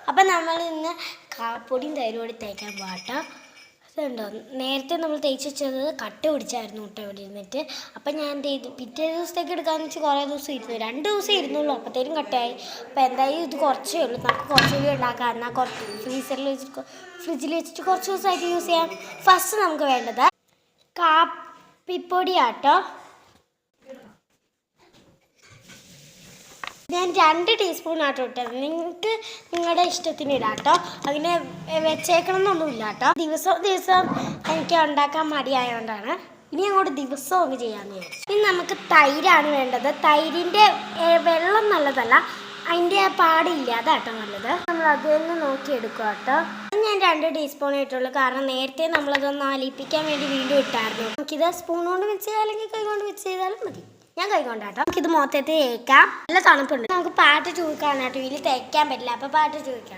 അപ്പം നമ്മൾ ഇന്ന് കാപ്പൊടിയും തൈരും കൂടി തേക്കാൻ പോകട്ടോ. അതുണ്ടോ, നേരത്തെ നമ്മൾ തേച്ച് വെച്ചത് കട്ട പിടിച്ചായിരുന്നു കേട്ടോ ഇവിടെ ഇരുന്നിട്ട്. അപ്പം ഞാൻ എന്ത് ചെയ്തു, പിറ്റേ ദിവസത്തേക്ക് എടുക്കാമെന്ന് വെച്ചാൽ കുറേ ദിവസം ഇരുന്നു, 2 ദിവസം ഇരുന്നുള്ളൂ, അപ്പോഴത്തേനും കട്ടയായി. അപ്പം എന്തായാലും ഇത് കുറച്ചേ ഉള്ളൂ, നമുക്ക് കുറച്ചുകൂടി ഉണ്ടാക്കാം. എന്നാൽ കുറച്ച് ഫ്രിഡ്ജിൽ വെച്ചിട്ട് കുറച്ച് ദിവസമായിട്ട് യൂസ് ചെയ്യാം. ഫസ്റ്റ് നമുക്ക് വേണ്ടത് കാപ്പിപ്പൊടിയാട്ടോ. ഞാൻ 2 ടീസ്പൂൺ ആട്ടോ ഇട്ടത്. നിങ്ങൾക്ക് നിങ്ങളുടെ ഇഷ്ടത്തിന് ഇടാം കേട്ടോ. അങ്ങനെ വെച്ചേക്കണം എന്നൊന്നുമില്ല കേട്ടോ. ദിവസം എനിക്ക് ഉണ്ടാക്കാൻ മടിയായതുകൊണ്ടാണ് ഇനി അങ്ങോട്ട് ദിവസവും ഒന്ന് ചെയ്യാമെന്ന് വിചാരിച്ചു. ഇനി നമുക്ക് തൈരാണ് വേണ്ടത്. തൈരിൻ്റെ വെള്ളം നല്ലതല്ല, അതിൻ്റെ പാടില്ല, അതാട്ടോ നല്ലത്. നമ്മൾ അത് തന്നെ നോക്കിയെടുക്കുക കേട്ടോ. ഞാൻ 2 ടീസ്പൂൺ ഇട്ടുള്ളൂ, കാരണം നേരത്തെ നമ്മളതൊന്ന് അലിയിപ്പിക്കാൻ വേണ്ടി വീണ്ടും ഇട്ടായിരുന്നു. നമുക്കിത് സ്പൂൺ കൊണ്ട് മിക്സ് ചെയ്യാം, അല്ലെങ്കിൽ കൈ കൊണ്ട് മിക്സ് ചെയ്താലും മതി. ഞാൻ കൈ കൊണ്ടാട്ടോ. നമുക്കിത് മൊത്തത്തിൽ തേക്കാം. നല്ല തണുപ്പുണ്ട്. നമുക്ക് പാട്ട് ചൂക്കാനാട്ടോ, ഇതിൽ തേക്കാൻ പറ്റില്ല, അപ്പോൾ പാട്ട് ചൂക്കാം.